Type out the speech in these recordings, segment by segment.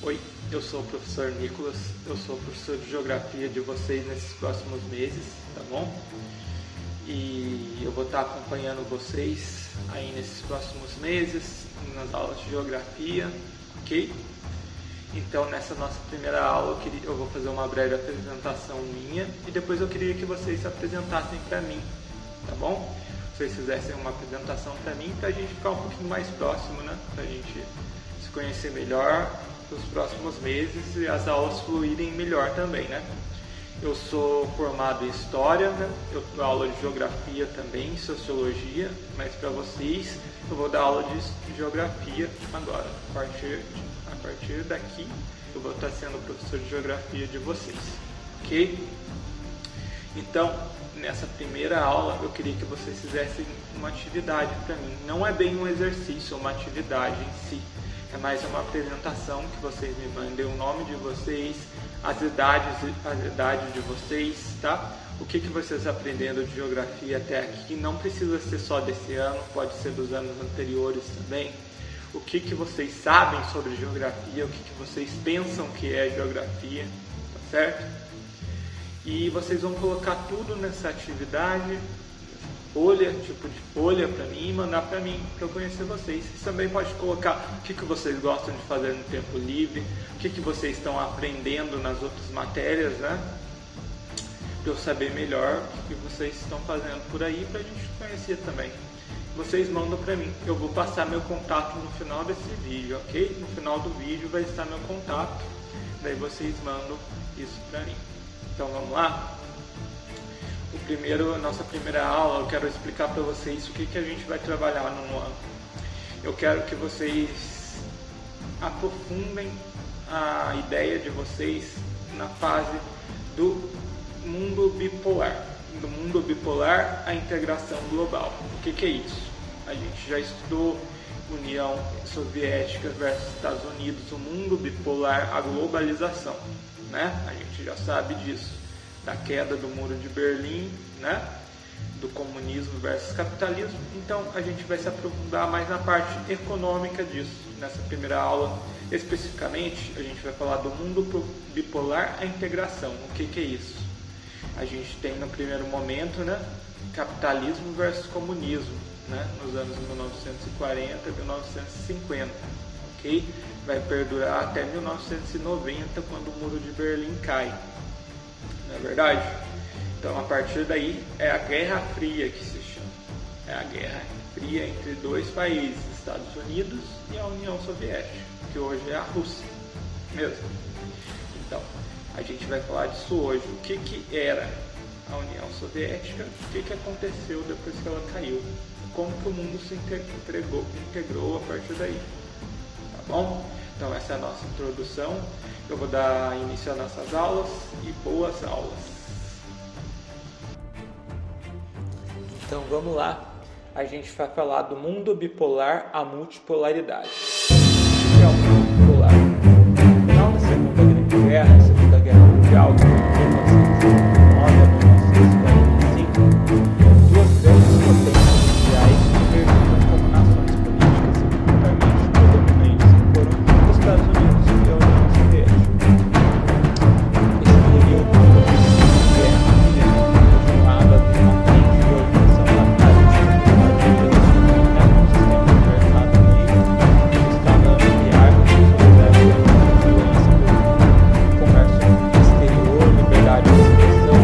Oi, eu sou o professor Nicolas, eu sou o professor de Geografia de vocês nesses próximos meses, tá bom? E eu vou estar acompanhando vocês aí nesses próximos meses, nas aulas de Geografia, ok? Então, nessa nossa primeira aula, eu vou fazer uma breve apresentação minha e depois eu queria que vocês se apresentassem para mim, tá bom? Se vocês fizessem uma apresentação para mim, para a gente ficar um pouquinho mais próximo, né? Para a gente se conhecer melhor nos próximos meses e as aulas fluírem melhor também, né? Eu sou formado em História, né? Eu dou aula de Geografia também, Sociologia, mas para vocês eu vou dar aula de Geografia agora. A partir daqui eu vou estar sendo professor de Geografia de vocês, ok? Então, nessa primeira aula eu queria que vocês fizessem uma atividade para mim. Não é bem um exercício, é uma atividade em si. É mais uma apresentação que vocês me mandem o nome de vocês, as idades de vocês, tá? O que vocês aprenderam de geografia até aqui, não precisa ser só desse ano, pode ser dos anos anteriores também. O que vocês sabem sobre geografia, o que vocês pensam que é geografia, tá certo? E vocês vão colocar tudo nessa atividade, tipo de folha para mim e mandar para mim, para eu conhecer vocês. Você também pode colocar o que vocês gostam de fazer no tempo livre, o que vocês estão aprendendo nas outras matérias, né? Para eu saber melhor o que vocês estão fazendo por aí, para a gente conhecer também. Vocês mandam para mim, eu vou passar meu contato no final desse vídeo, ok? No final do vídeo vai estar meu contato, daí vocês mandam isso para mim. Então vamos lá? A nossa primeira aula, eu quero explicar para vocês o que a gente vai trabalhar no ano. Eu quero que vocês aprofundem a ideia de vocês na fase do mundo bipolar. Do mundo bipolar à integração global. O que é isso? A gente já estudou União Soviética versus Estados Unidos, o mundo bipolar, a globalização, né? A gente já sabe disso. Da queda do Muro de Berlim, né? Do comunismo versus capitalismo. Então a gente vai se aprofundar mais na parte econômica disso. Nessa primeira aula, especificamente, a gente vai falar do mundo bipolar à integração. O que é isso? A gente tem no primeiro momento, né, capitalismo versus comunismo, né, nos anos 1940 e 1950, ok? Vai perdurar até 1990, quando o Muro de Berlim cai. Não é verdade? Então, a partir daí, é a Guerra Fria que se chama. É a Guerra Fria entre dois países, Estados Unidos e a União Soviética, que hoje é a Rússia mesmo. Então, a gente vai falar disso hoje. O que era a União Soviética, o que aconteceu depois que ela caiu, como que o mundo se integrou a partir daí. Tá bom? Então essa é a nossa introdução. Eu vou dar início às nossas aulas e boas aulas. Então vamos lá. A gente vai falar do mundo bipolar à multipolaridade. O que é o mundo bipolar? No final da Segunda Grande Guerra, Segunda Guerra Mundial, de 1919 a 1945, duas grandes potências mundiais emergiram como nações políticas e militarmente predominantes e foram os Estados Unidos e a União Soviética. Esse período de guerra chamada de uma frente de organização capitalista no sistema de mercado livre, que estava ampliado e resolvendo a influência do comércio exterior, liberdade de expressão,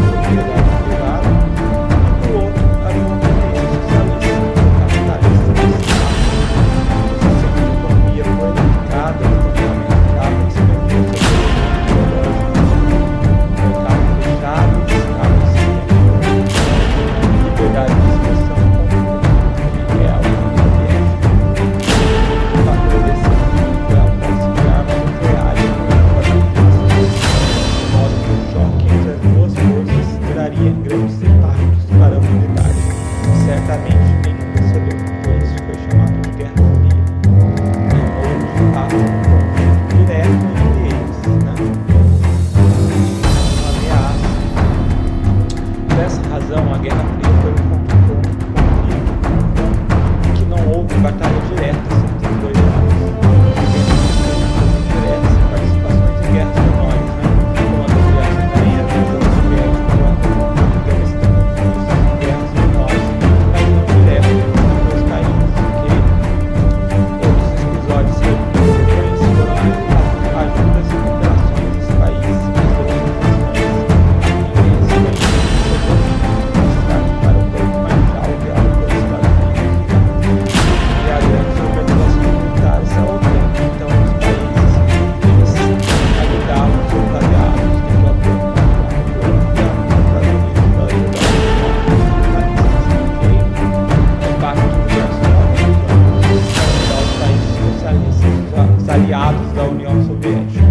Estados da União Soviética.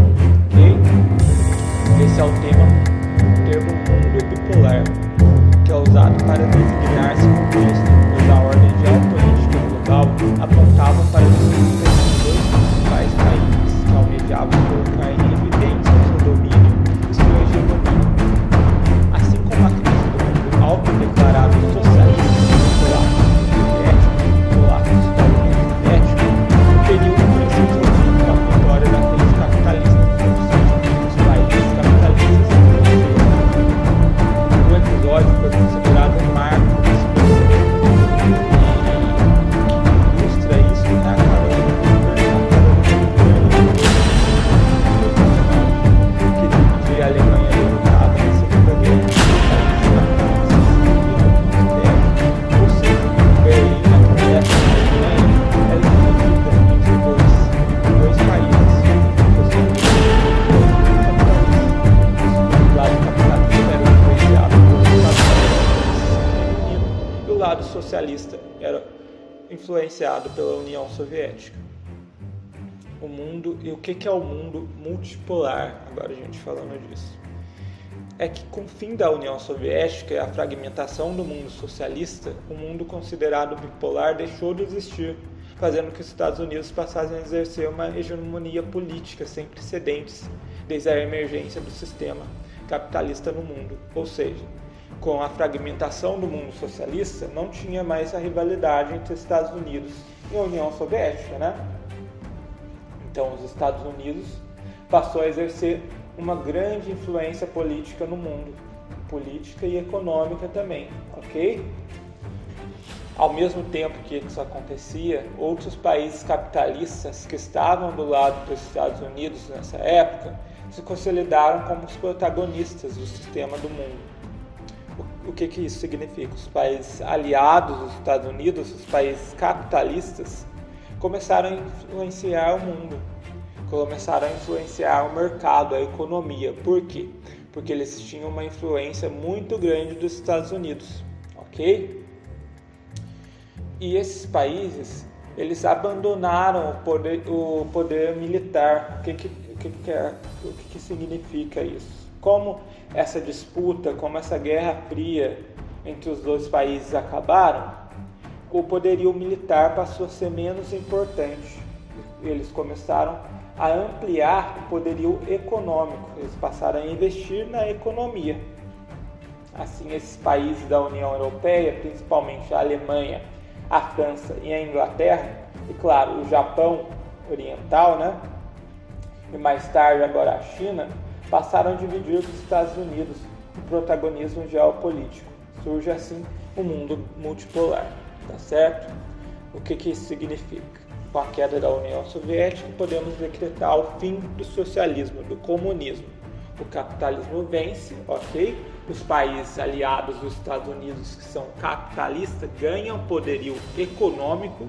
Ok? Esse é o termo mundo bipolar, que é usado para designar esse contexto, pois a ordem geopolítica global apontava para os dois principais países que almejavam colocar em evidência o seu domínio e sua hegemonia. Assim como a crise do mundo autodeclarado socialista do colapso da União Soviética, o período foi se introduzido com a vitória daqueles capitalistas, os países capitalistas. O episódio foi considerado um marco desse processo. E ilustra isso na que dividia a Alemanha derrotada na Segunda Guerra. Ou seja, Berlim, naquela época, a Alemanha era dividida entre dois países, o lado capitalista era influenciado pelos Estados Unidos e o lado socialista era influenciado pela União Soviética. O mundo, e o que é o mundo multipolar? Agora a gente falando disso. É que com o fim da União Soviética e a fragmentação do mundo socialista, o mundo considerado bipolar deixou de existir, fazendo que os Estados Unidos passassem a exercer uma hegemonia política sem precedentes desde a emergência do sistema capitalista no mundo. Ou seja, com a fragmentação do mundo socialista, não tinha mais a rivalidade entre os Estados Unidos e a União Soviética, né? Então, os Estados Unidos passou a exercer uma grande influência política no mundo, política e econômica também, ok? Ao mesmo tempo que isso acontecia, outros países capitalistas que estavam do lado dos Estados Unidos nessa época se consolidaram como os protagonistas do sistema do mundo. O que isso significa? Os países aliados dos Estados Unidos, os países capitalistas, começaram a influenciar o mundo, começaram a influenciar o mercado, a economia. Por quê? Porque eles tinham uma influência muito grande dos Estados Unidos, ok? E esses países, eles abandonaram o poder militar. O que significa isso? Como essa disputa, como essa guerra fria entre os dois países acabaram, o poderio militar passou a ser menos importante. Eles começaram a ampliar o poderio econômico, eles passaram a investir na economia. Assim, esses países da União Europeia, principalmente a Alemanha, a França e a Inglaterra, e claro, o Japão Oriental, né? E mais tarde agora a China, passaram a dividir dos Estados Unidos o protagonismo geopolítico. Surge assim o mundo multipolar, tá certo? O que isso significa? Com a queda da União Soviética, podemos decretar o fim do socialismo, do comunismo. O capitalismo vence, ok? Os países aliados dos Estados Unidos, que são capitalistas, ganham poderio econômico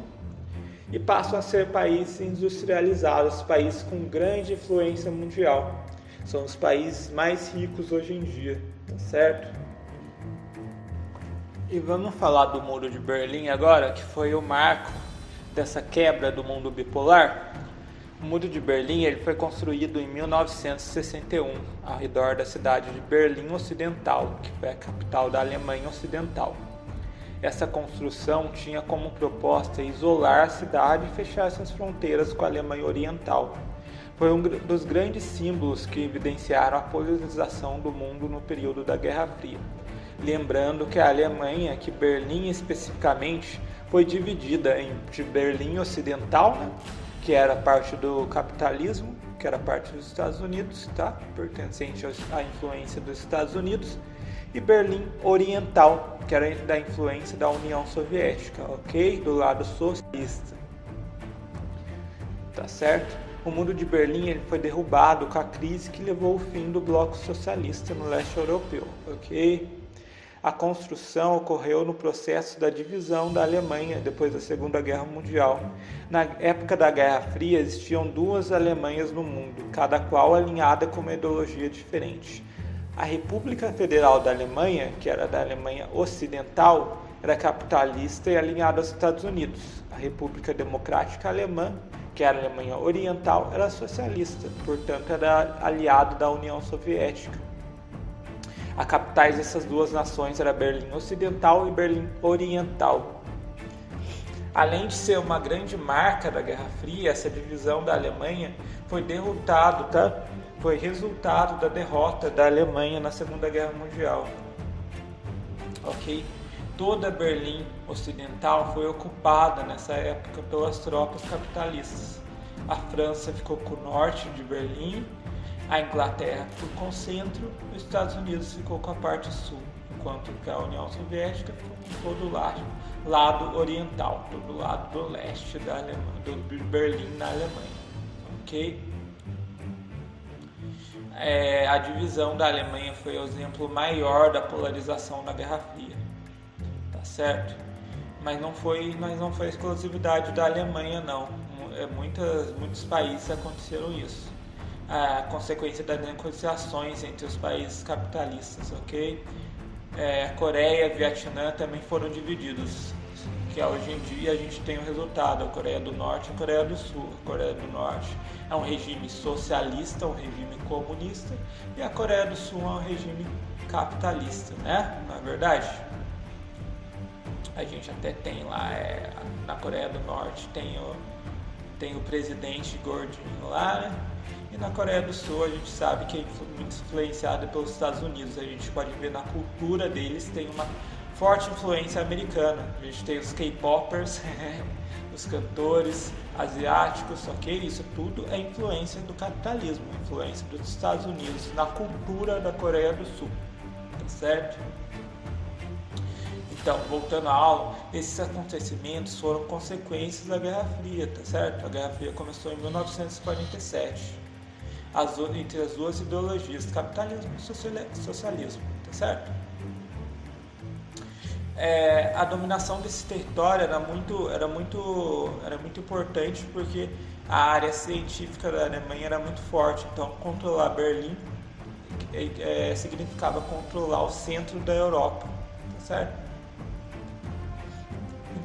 e passam a ser países industrializados, países com grande influência mundial. São os países mais ricos hoje em dia, tá certo? E vamos falar do Muro de Berlim agora, que foi o marco dessa quebra do mundo bipolar. O Muro de Berlim ele foi construído em 1961, ao redor da cidade de Berlim Ocidental, que foi a capital da Alemanha Ocidental. Essa construção tinha como proposta isolar a cidade e fechar suas fronteiras com a Alemanha Oriental. Foi um dos grandes símbolos que evidenciaram a polarização do mundo no período da Guerra Fria. Lembrando que a Alemanha, que Berlim especificamente, foi dividida entre Berlim Ocidental, né, que era parte do capitalismo, que era parte dos Estados Unidos, tá? Pertencente à influência dos Estados Unidos, e Berlim Oriental, que era da influência da União Soviética, ok? Do lado socialista. Tá certo? O Muro de Berlim ele foi derrubado com a crise que levou ao fim do bloco socialista no leste europeu, ok? A construção ocorreu no processo da divisão da Alemanha depois da Segunda Guerra Mundial. Na época da Guerra Fria existiam duas Alemanhas no mundo, cada qual alinhada com uma ideologia diferente. A República Federal da Alemanha, que era da Alemanha Ocidental, era capitalista e alinhada aos Estados Unidos. A República Democrática Alemã, que a Alemanha Oriental era socialista, portanto era aliado da União Soviética. As capitais dessas duas nações eram Berlim Ocidental e Berlim Oriental. Além de ser uma grande marca da Guerra Fria, essa divisão da Alemanha foi resultado da derrota da Alemanha na Segunda Guerra Mundial. Ok? Toda Berlim Ocidental foi ocupada nessa época pelas tropas capitalistas. A França ficou com o norte de Berlim, a Inglaterra ficou com o centro, os Estados Unidos ficou com a parte sul, enquanto que a União Soviética ficou com todo o lado oriental, todo o lado do leste da Alemanha, de Berlim na Alemanha. Ok? A divisão da Alemanha foi o exemplo maior da polarização na Guerra Fria, tá certo? Mas não foi a exclusividade da Alemanha, não. Muitos países aconteceram isso. A consequência das negociações entre os países capitalistas, ok? Coreia e Vietnã também foram divididos, que hoje em dia a gente tem o resultado, a Coreia do Norte e a Coreia do Sul. A Coreia do Norte é um regime socialista, um regime comunista, e a Coreia do Sul é um regime capitalista, né? Não é verdade? A gente até tem lá, na Coreia do Norte tem o presidente gordinho lá, né? E na Coreia do Sul a gente sabe que é muito influenciada pelos Estados Unidos. A gente pode ver na cultura deles, tem uma forte influência americana. A gente tem os K-popers, os cantores asiáticos, ok? Isso tudo é influência do capitalismo, influência dos Estados Unidos na cultura da Coreia do Sul, tá certo? Então, voltando à aula, esses acontecimentos foram consequências da Guerra Fria, tá certo? A Guerra Fria começou em 1947, entre as duas ideologias, capitalismo e socialismo, tá certo? A dominação desse território era muito importante, porque a área científica da Alemanha era muito forte. Então, controlar Berlim significava controlar o centro da Europa, tá certo?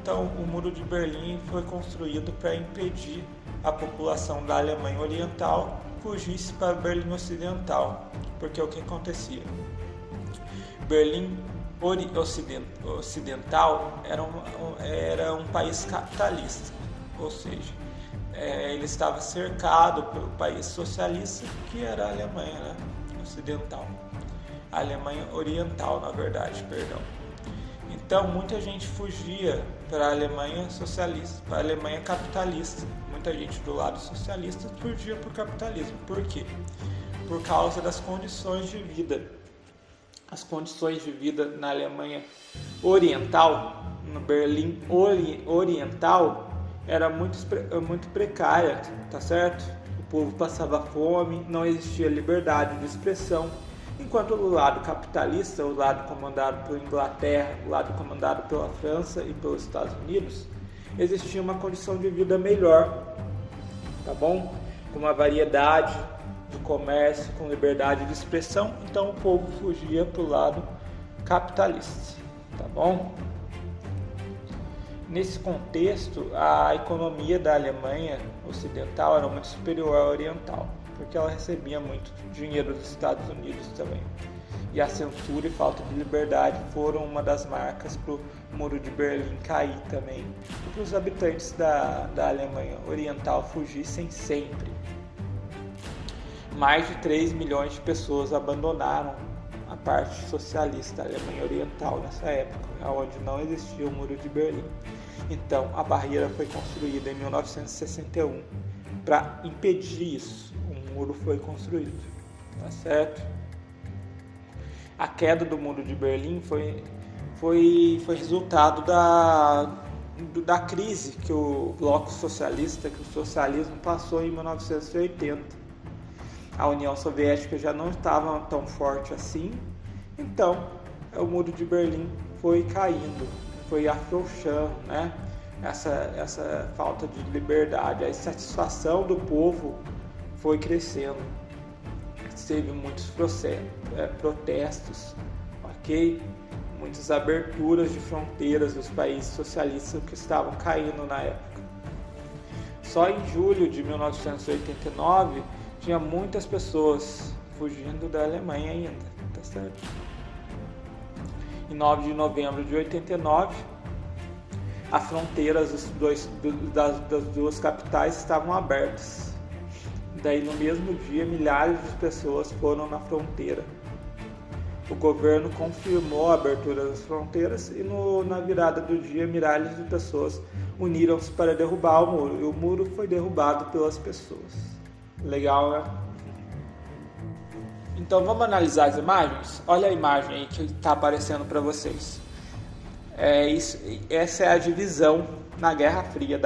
Então, o Muro de Berlim foi construído para impedir a população da Alemanha Oriental fugisse para Berlim Ocidental, porque o que acontecia? Berlim Ocidental era um país capitalista, ou seja, ele estava cercado pelo país socialista, que era a Alemanha, né? Ocidental, a Alemanha Oriental, na verdade, perdão. Então, muita gente fugia para a Alemanha socialista, para a Alemanha capitalista. Muita gente do lado socialista fugia para o capitalismo. Por quê? Por causa das condições de vida. As condições de vida na Alemanha Oriental, no Berlim Oriental, era muito precária, tá certo? O povo passava fome, não existia liberdade de expressão. Enquanto do lado capitalista, o lado comandado por Inglaterra, o lado comandado pela França e pelos Estados Unidos, existia uma condição de vida melhor, tá bom? Com uma variedade de comércio, com liberdade de expressão, então o povo fugia para o lado capitalista, tá bom? Nesse contexto, a economia da Alemanha Ocidental era muito superior à oriental, porque ela recebia muito dinheiro dos Estados Unidos também. E a censura e falta de liberdade foram uma das marcas para o Muro de Berlim cair também, e para os habitantes da Alemanha Oriental fugissem sempre. Mais de 3 milhões de pessoas abandonaram a parte socialista da Alemanha Oriental nessa época, onde não existia o Muro de Berlim. Então, a barreira foi construída em 1961 para impedir isso. O muro foi construído, tá certo? A queda do Muro de Berlim foi resultado da crise que o bloco socialista, que o socialismo passou em 1980. A União Soviética já não estava tão forte assim, então o Muro de Berlim foi caindo, foi afrouxando, né? Essa falta de liberdade, a insatisfação do povo foi crescendo. Teve muitos protestos, ok? Muitas aberturas de fronteiras dos países socialistas que estavam caindo na época. Só em julho de 1989 tinha muitas pessoas fugindo da Alemanha ainda, tá certo? Em 9 de novembro de 89, as fronteiras das duas capitais estavam abertas. Daí, no mesmo dia, milhares de pessoas foram na fronteira. O governo confirmou a abertura das fronteiras e na virada do dia, milhares de pessoas uniram-se para derrubar o muro. E o muro foi derrubado pelas pessoas. Legal, né? Então, vamos analisar as imagens? Olha a imagem aí que está aparecendo para vocês. Essa é a divisão da Guerra Fria,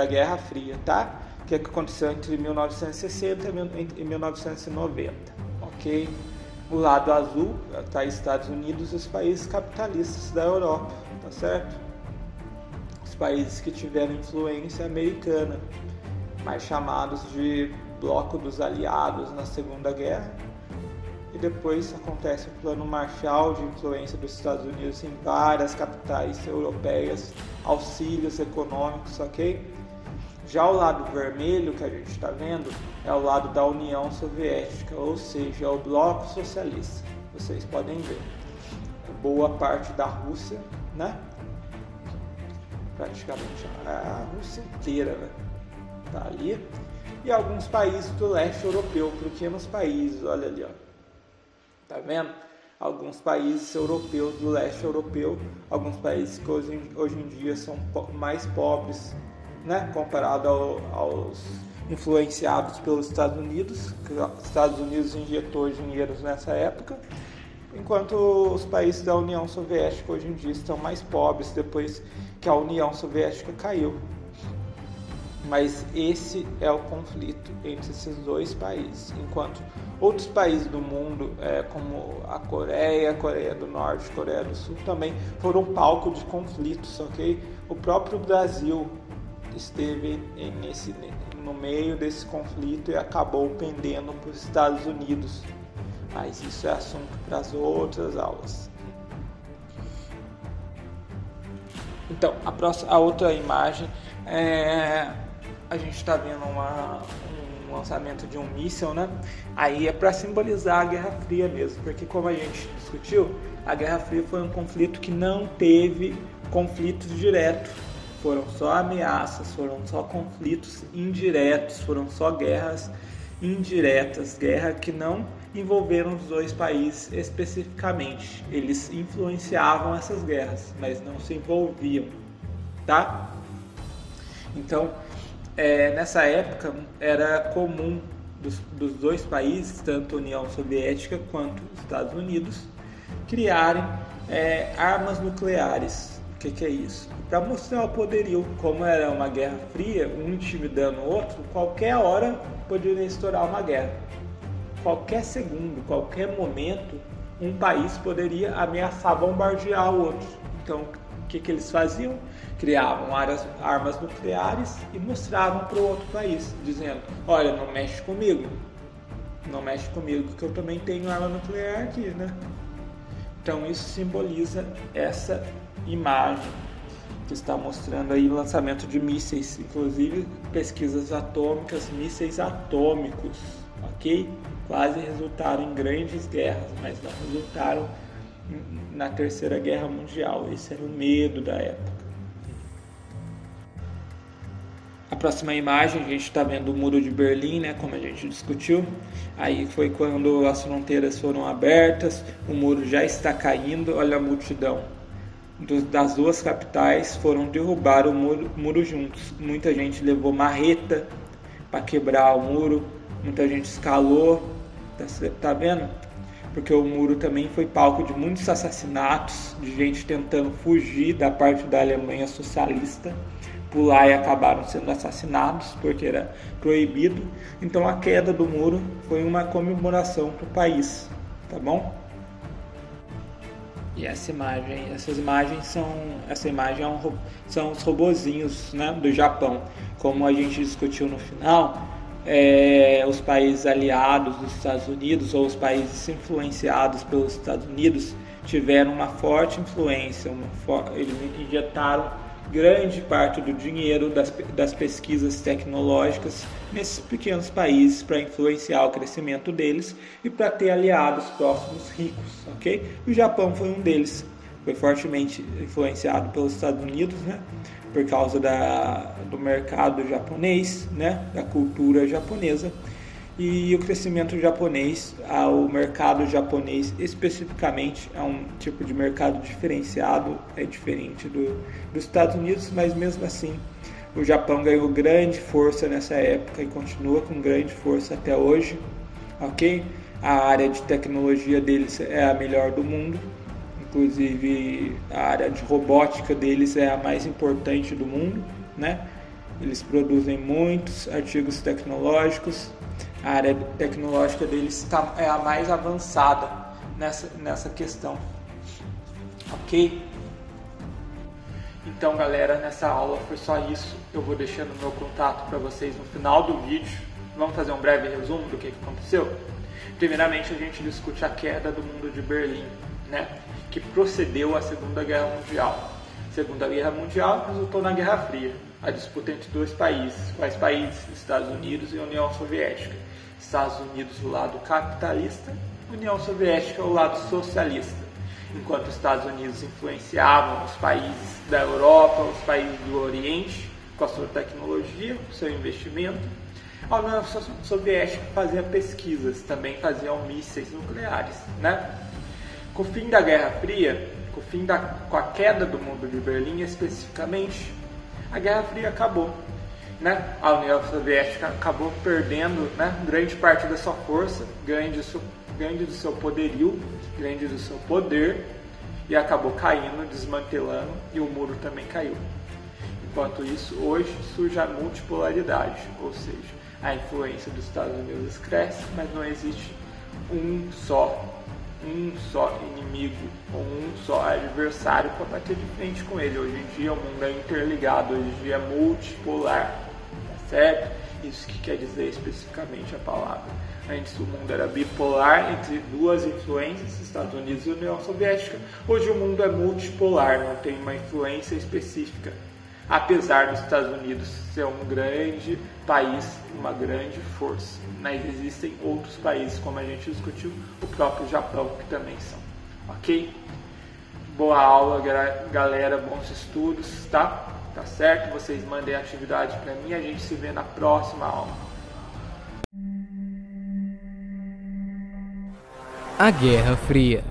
tá? Que aconteceu entre 1960 e 1990, ok? O lado azul está Estados Unidos e os países capitalistas da Europa, tá certo? Os países que tiveram influência americana, mais chamados de Bloco dos Aliados na Segunda Guerra. E depois acontece o Plano Marshall de influência dos Estados Unidos em várias capitais europeias, auxílios econômicos, ok? Já o lado vermelho que a gente está vendo é o lado da União Soviética, ou seja, é o bloco socialista. Vocês podem ver. Boa parte da Rússia, né? Praticamente a Rússia inteira, né? Tá ali. E alguns países do leste europeu, pequenos países, olha ali, ó. Tá vendo? Alguns países europeus, do leste europeu, alguns países que hoje em dia são mais pobres, né? Comparado aos influenciados pelos Estados Unidos, que os Estados Unidos injetou dinheiro nessa época, enquanto os países da União Soviética hoje em dia estão mais pobres depois que a União Soviética caiu. Mas esse é o conflito entre esses dois países, enquanto outros países do mundo, como a Coreia do Norte, Coreia do Sul, também foram palco de conflitos, ok? O próprio Brasil esteve no meio desse conflito e acabou pendendo para os Estados Unidos, mas isso é assunto para as outras aulas. Então, a outra imagem a gente está vendo um lançamento de um míssil, né? Aí é para simbolizar a Guerra Fria mesmo, porque como a gente discutiu, a Guerra Fria foi um conflito que não teve conflitos diretos, foram só ameaças, foram só conflitos indiretos, foram só guerras indiretas, guerra que não envolveram os dois países especificamente. Eles influenciavam essas guerras, mas não se envolviam, tá? Então, nessa época era comum dos dois países, tanto a União Soviética quanto os Estados Unidos, criarem armas nucleares. O que é isso? Para mostrar o poderio. Como era uma guerra fria, um intimidando o outro, qualquer hora poderia estourar uma guerra. Qualquer segundo, qualquer momento, um país poderia ameaçar bombardear o outro. Então, o que eles faziam? Criavam armas nucleares e mostravam para o outro país, dizendo: olha, não mexe comigo, que eu também tenho arma nuclear aqui, né? Então isso simboliza essa imagem que está mostrando aí o lançamento de mísseis, inclusive pesquisas atômicas, mísseis atômicos, ok? Quase resultaram em grandes guerras, mas não resultaram na Terceira Guerra Mundial. Esse era o medo da época. A próxima imagem, a gente está vendo o Muro de Berlim, né, como a gente discutiu. Aí foi quando as fronteiras foram abertas, o muro já está caindo. Olha a multidão das duas capitais foram derrubar o muro juntos. Muita gente levou marreta para quebrar o muro, muita gente escalou, tá vendo? Porque o muro também foi palco de muitos assassinatos, de gente tentando fugir da parte da Alemanha socialista, pular e acabaram sendo assassinados porque era proibido. Então a queda do muro foi uma comemoração para o país, tá bom? E essa imagem são os robozinhos, né, do Japão. Como a gente discutiu no final, os países aliados dos Estados Unidos ou os países influenciados pelos Estados Unidos tiveram uma forte influência, eles injetaram grande parte do dinheiro das pesquisas tecnológicas nesses pequenos países para influenciar o crescimento deles e para ter aliados próximos ricos, ok? O Japão foi um deles, foi fortemente influenciado pelos Estados Unidos, né? Por causa do mercado japonês, né? Da cultura japonesa. E o crescimento japonês, o mercado japonês especificamente é um tipo de mercado diferenciado, é diferente dos Estados Unidos, mas mesmo assim o Japão ganhou grande força nessa época e continua com grande força até hoje, ok? A área de tecnologia deles é a melhor do mundo, inclusive a área de robótica deles é a mais importante do mundo, né? Eles produzem muitos artigos tecnológicos. A área tecnológica deles é a mais avançada nessa questão, ok? Então, galera, nessa aula foi só isso. Eu vou deixando meu contato para vocês no final do vídeo. Vamos fazer um breve resumo do que aconteceu? Primeiramente, a gente discute a queda do Muro de Berlim, né? Que procedeu à Segunda Guerra Mundial. A Segunda Guerra Mundial resultou na Guerra Fria, a disputa entre dois países. Quais países? Estados Unidos e União Soviética. Estados Unidos o lado capitalista, União Soviética o lado socialista. Enquanto os Estados Unidos influenciavam os países da Europa, os países do Oriente, com a sua tecnologia, com o seu investimento, a União Soviética fazia pesquisas, também faziam mísseis nucleares, né? Com o fim da Guerra Fria, com a queda do Muro de Berlim especificamente, a Guerra Fria acabou, né? A União Soviética acabou perdendo, né, grande parte da sua força, grande do seu poderio, grande do seu poder, e acabou caindo, desmantelando, e o muro também caiu. Enquanto isso, hoje surge a multipolaridade, ou seja, a influência dos Estados Unidos cresce, mas não existe um só inimigo ou um só adversário para bater de frente com ele. Hoje em dia o mundo é interligado, hoje em dia é multipolar, tá certo? Isso que quer dizer especificamente a palavra. Antes o mundo era bipolar entre duas influências, Estados Unidos e União Soviética. Hoje o mundo é multipolar, não tem uma influência específica. Apesar dos Estados Unidos ser um grande país, uma grande força, mas existem outros países, como a gente discutiu, o próprio Japão, que também são, ok? Boa aula, galera, bons estudos, tá? Tá certo? Vocês mandem a atividade para mim, a gente se vê na próxima aula. A Guerra Fria.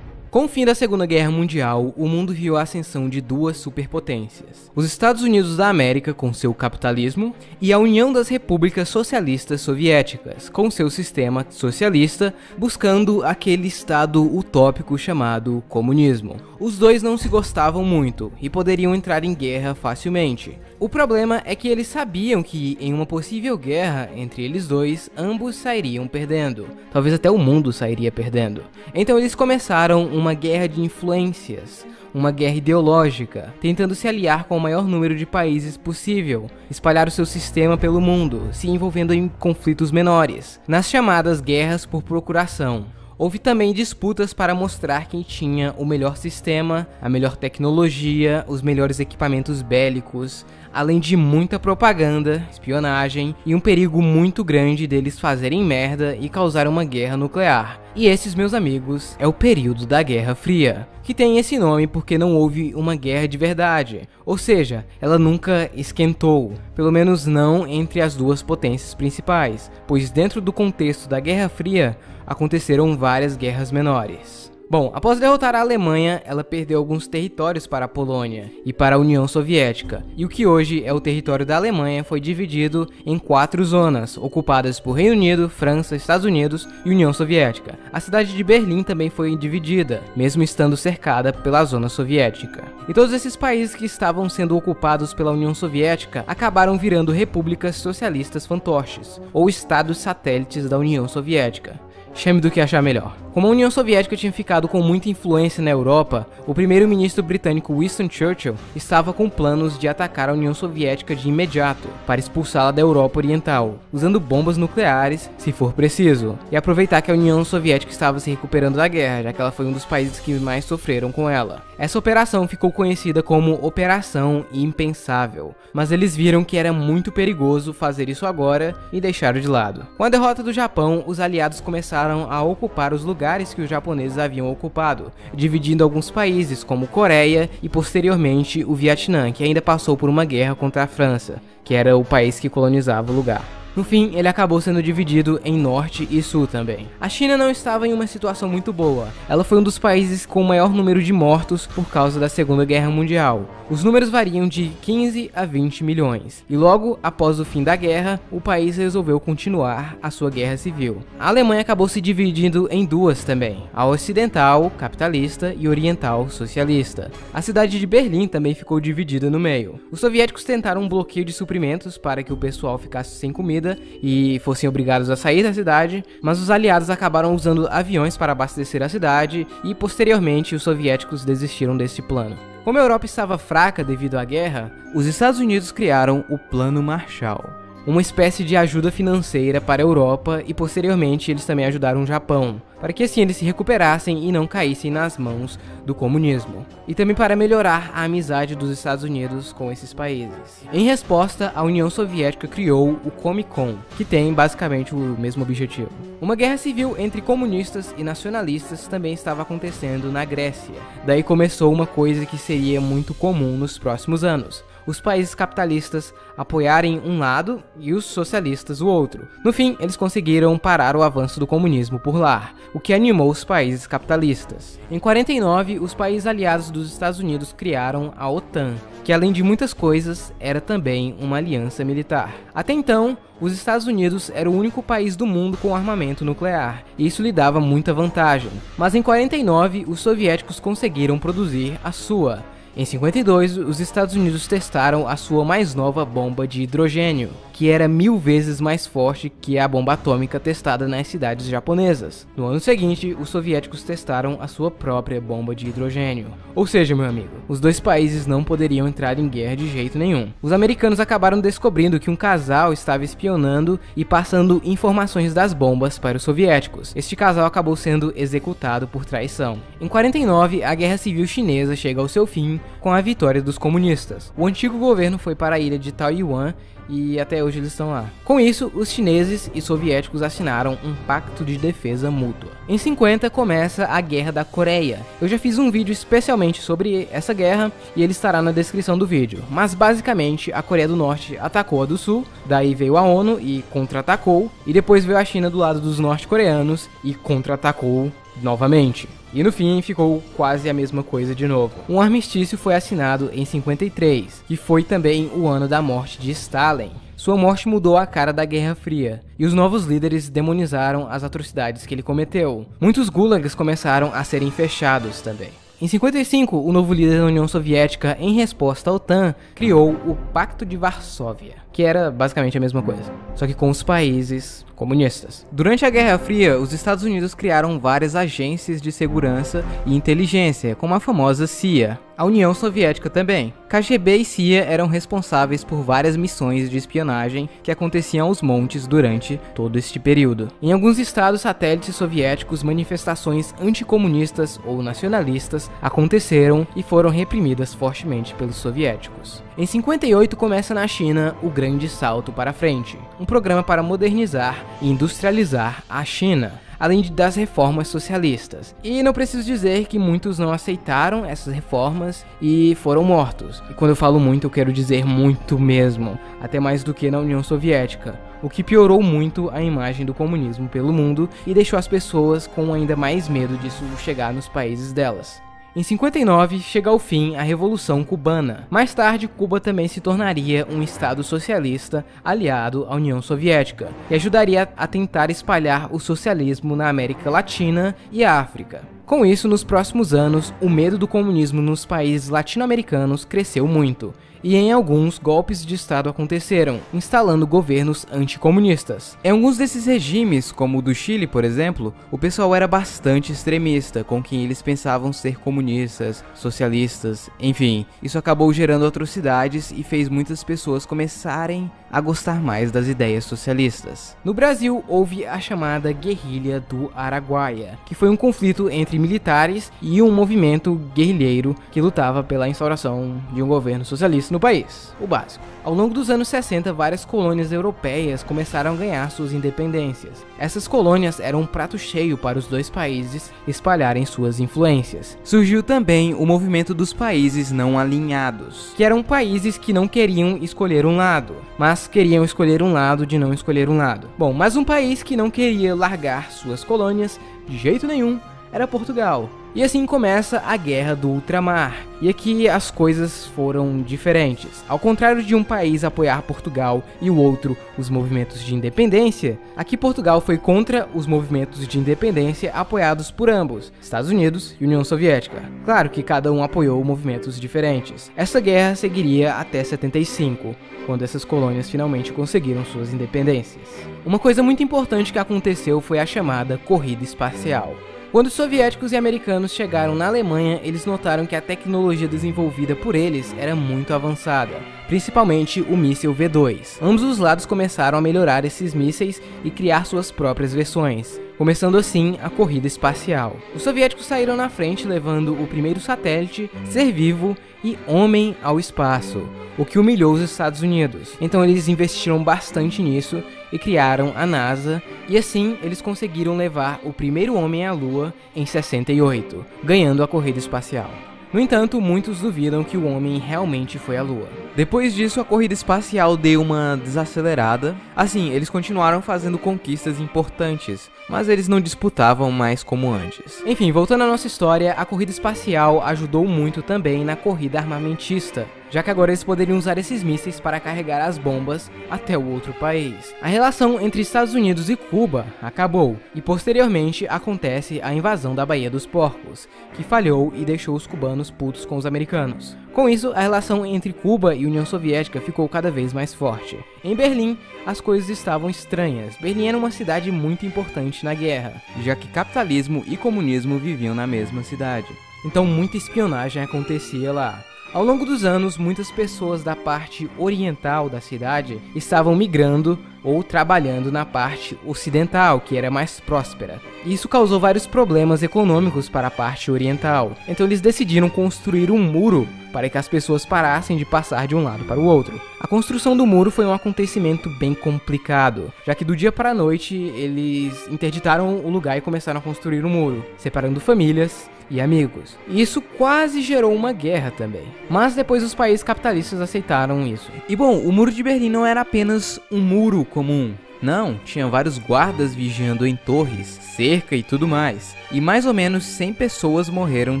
Com o fim da Segunda Guerra Mundial, o mundo viu a ascensão de duas superpotências. Os Estados Unidos da América, com seu capitalismo, e a União das Repúblicas Socialistas Soviéticas, com seu sistema socialista, buscando aquele estado utópico chamado comunismo. Os dois não se gostavam muito e poderiam entrar em guerra facilmente. O problema é que eles sabiam que, em uma possível guerra entre eles dois, ambos sairiam perdendo. Talvez até o mundo sairia perdendo. Então eles começaram uma guerra de influências, uma guerra ideológica, tentando se aliar com o maior número de países possível, espalhar o seu sistema pelo mundo, se envolvendo em conflitos menores, nas chamadas guerras por procuração. Houve também disputas para mostrar quem tinha o melhor sistema, a melhor tecnologia, os melhores equipamentos bélicos, além de muita propaganda, espionagem e um perigo muito grande deles fazerem merda e causar uma guerra nuclear. E esses, meus amigos, é o período da Guerra Fria, que tem esse nome porque não houve uma guerra de verdade, ou seja, ela nunca esquentou, pelo menos não entre as duas potências principais, pois dentro do contexto da Guerra Fria aconteceram várias guerras menores. Bom, após derrotar a Alemanha, ela perdeu alguns territórios para a Polônia e para a União Soviética, e o que hoje é o território da Alemanha foi dividido em 4 zonas, ocupadas por Reino Unido, França, Estados Unidos e União Soviética. A cidade de Berlim também foi dividida, mesmo estando cercada pela zona soviética. E todos esses países que estavam sendo ocupados pela União Soviética acabaram virando repúblicas socialistas fantoches, ou estados satélites da União Soviética. Chame do que achar melhor. Como a União Soviética tinha ficado com muita influência na Europa, o primeiro-ministro britânico Winston Churchill estava com planos de atacar a União Soviética de imediato, para expulsá-la da Europa Oriental, usando bombas nucleares, se for preciso, e aproveitar que a União Soviética estava se recuperando da guerra, já que ela foi um dos países que mais sofreram com ela. Essa operação ficou conhecida como Operação Impensável, mas eles viram que era muito perigoso fazer isso agora e deixaram de lado. Com a derrota do Japão, os aliados começaram a ocupar os lugares que os japoneses haviam ocupado, dividindo alguns países como Coreia e posteriormente o Vietnã, que ainda passou por uma guerra contra a França, que era o país que colonizava o lugar. No fim, ele acabou sendo dividido em norte e sul também. A China não estava em uma situação muito boa. Ela foi um dos países com o maior número de mortos por causa da Segunda Guerra Mundial. Os números variam de 15 a 20 milhões. E logo após o fim da guerra, o país resolveu continuar a sua guerra civil. A Alemanha acabou se dividindo em duas também: a ocidental, capitalista, e oriental, socialista. A cidade de Berlim também ficou dividida no meio. Os soviéticos tentaram um bloqueio de suprimentos para que o pessoal ficasse sem comida e fossem obrigados a sair da cidade, mas os aliados acabaram usando aviões para abastecer a cidade e posteriormente os soviéticos desistiram desse plano. Como a Europa estava fraca devido à guerra, os Estados Unidos criaram o Plano Marshall, uma espécie de ajuda financeira para a Europa, e posteriormente eles também ajudaram o Japão, para que assim eles se recuperassem e não caíssem nas mãos do comunismo, e também para melhorar a amizade dos Estados Unidos com esses países. Em resposta, a União Soviética criou o Comecon, que tem basicamente o mesmo objetivo. Uma guerra civil entre comunistas e nacionalistas também estava acontecendo na Grécia. Daí começou uma coisa que seria muito comum nos próximos anos: os países capitalistas apoiarem um lado e os socialistas o outro. No fim, eles conseguiram parar o avanço do comunismo por lá, o que animou os países capitalistas. Em 49, os países aliados dos Estados Unidos criaram a OTAN, que além de muitas coisas, era também uma aliança militar. Até então, os Estados Unidos era o único país do mundo com armamento nuclear, e isso lhe dava muita vantagem. Mas em 49, os soviéticos conseguiram produzir a sua. Em 52, os Estados Unidos testaram a sua mais nova bomba de hidrogênio, que era 1000 vezes mais forte que a bomba atômica testada nas cidades japonesas. No ano seguinte, os soviéticos testaram a sua própria bomba de hidrogênio. Ou seja, meu amigo, os dois países não poderiam entrar em guerra de jeito nenhum. Os americanos acabaram descobrindo que um casal estava espionando e passando informações das bombas para os soviéticos. Este casal acabou sendo executado por traição. Em 49, a Guerra Civil Chinesa chega ao seu fim com a vitória dos comunistas. O antigo governo foi para a ilha de Taiwan e até hoje eles estão lá. Com isso, os chineses e soviéticos assinaram um pacto de defesa mútua. Em 50 começa a Guerra da Coreia. Eu já fiz um vídeo especialmente sobre essa guerra e ele estará na descrição do vídeo. Mas basicamente a Coreia do Norte atacou a do Sul, daí veio a ONU e contra-atacou, e depois veio a China do lado dos norte-coreanos e contra-atacou novamente. E no fim ficou quase a mesma coisa de novo. Um armistício foi assinado em 53, que foi também o ano da morte de Stalin. Sua morte mudou a cara da Guerra Fria, e os novos líderes demonizaram as atrocidades que ele cometeu. Muitos gulags começaram a serem fechados também. Em 55, o novo líder da União Soviética, em resposta à OTAN, criou o Pacto de Varsóvia, que era basicamente a mesma coisa, só que com os países comunistas. Durante a Guerra Fria, os Estados Unidos criaram várias agências de segurança e inteligência, como a famosa CIA. A União Soviética também. KGB e CIA eram responsáveis por várias missões de espionagem que aconteciam aos montes durante todo este período. Em alguns estados satélites soviéticos, manifestações anticomunistas ou nacionalistas aconteceram e foram reprimidas fortemente pelos soviéticos. Em 58 começa na China o Grande Salto para Frente, um programa para modernizar e industrializar a China, além das reformas socialistas. E não preciso dizer que muitos não aceitaram essas reformas e foram mortos. E quando eu falo muito, eu quero dizer muito mesmo, até mais do que na União Soviética, o que piorou muito a imagem do comunismo pelo mundo e deixou as pessoas com ainda mais medo disso chegar nos países delas. Em 59, chega ao fim a Revolução Cubana. Mais tarde, Cuba também se tornaria um estado socialista aliado à União Soviética e ajudaria a tentar espalhar o socialismo na América Latina e África. Com isso, nos próximos anos, o medo do comunismo nos países latino-americanos cresceu muito, e em alguns golpes de estado aconteceram, instalando governos anticomunistas. Em alguns desses regimes, como o do Chile, por exemplo, o pessoal era bastante extremista com quem eles pensavam ser comunistas, socialistas, enfim, isso acabou gerando atrocidades e fez muitas pessoas começarem a gostar mais das ideias socialistas. No Brasil, houve a chamada Guerrilha do Araguaia, que foi um conflito entre militares e um movimento guerrilheiro que lutava pela instauração de um governo socialista no país, o básico. Ao longo dos anos 60, várias colônias europeias começaram a ganhar suas independências. Essas colônias eram um prato cheio para os dois países espalharem suas influências. Surgiu também o movimento dos países não alinhados, que eram países que não queriam escolher um lado, mas queriam escolher um lado de não escolher um lado. Bom, mas um país que não queria largar suas colônias de jeito nenhum era Portugal. E assim começa a Guerra do Ultramar. E aqui as coisas foram diferentes. Ao contrário de um país apoiar Portugal e o outro os movimentos de independência, aqui Portugal foi contra os movimentos de independência apoiados por ambos, Estados Unidos e União Soviética. Claro que cada um apoiou movimentos diferentes. Essa guerra seguiria até 75, quando essas colônias finalmente conseguiram suas independências. Uma coisa muito importante que aconteceu foi a chamada Corrida Espacial. Quando os soviéticos e americanos chegaram na Alemanha, eles notaram que a tecnologia desenvolvida por eles era muito avançada, principalmente o míssil V2. Ambos os lados começaram a melhorar esses mísseis e criar suas próprias versões, começando assim a corrida espacial. Os soviéticos saíram na frente levando o primeiro satélite, ser vivo e homem ao espaço, o que humilhou os Estados Unidos. Então eles investiram bastante nisso e criaram a NASA, e assim eles conseguiram levar o primeiro homem à Lua em 68, ganhando a corrida espacial. No entanto, muitos duvidam que o homem realmente foi à Lua. Depois disso, a corrida espacial deu uma desacelerada. Assim, eles continuaram fazendo conquistas importantes, mas eles não disputavam mais como antes. Enfim, voltando à nossa história, a corrida espacial ajudou muito também na corrida armamentista, já que agora eles poderiam usar esses mísseis para carregar as bombas até o outro país. A relação entre Estados Unidos e Cuba acabou, e posteriormente acontece a invasão da Baía dos Porcos, que falhou e deixou os cubanos putos com os americanos. Com isso, a relação entre Cuba e União Soviética ficou cada vez mais forte. Em Berlim, as coisas estavam estranhas. Berlim era uma cidade muito importante na guerra, já que capitalismo e comunismo viviam na mesma cidade. Então muita espionagem acontecia lá. Ao longo dos anos, muitas pessoas da parte oriental da cidade estavam migrando ou trabalhando na parte ocidental, que era mais próspera. Isso causou vários problemas econômicos para a parte oriental. Então eles decidiram construir um muro para que as pessoas parassem de passar de um lado para o outro. A construção do muro foi um acontecimento bem complicado, já que do dia para a noite eles interditaram o lugar e começaram a construir um muro, separando famílias e amigos. E isso quase gerou uma guerra também. Mas depois os países capitalistas aceitaram isso. E bom, o Muro de Berlim não era apenas um muro comum. Não, tinha vários guardas vigiando em torres, cerca e tudo mais. E mais ou menos 100 pessoas morreram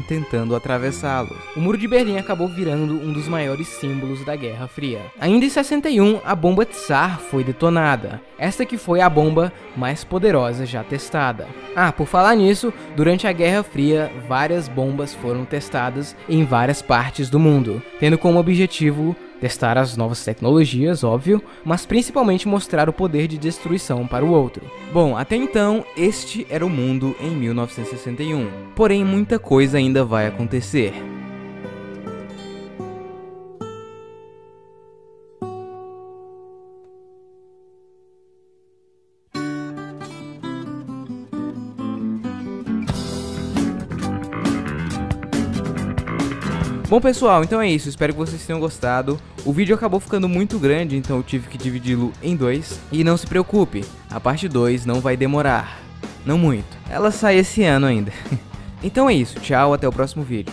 tentando atravessá-lo. O Muro de Berlim acabou virando um dos maiores símbolos da Guerra Fria. Ainda em 61, a bomba Tsar foi detonada. Esta que foi a bomba mais poderosa já testada. Por falar nisso, durante a Guerra Fria, várias bombas foram testadas em várias partes do mundo, tendo como objetivo testar as novas tecnologias, óbvio, mas principalmente mostrar o poder de destruição para o outro. Bom, até então, este era o mundo em 1961. Porém, muita coisa ainda vai acontecer. Bom pessoal, então é isso, espero que vocês tenham gostado. O vídeo acabou ficando muito grande, então eu tive que dividi-lo em dois. E não se preocupe, a parte 2 não vai demorar, não muito, ela sai esse ano ainda. Então é isso, tchau, até o próximo vídeo.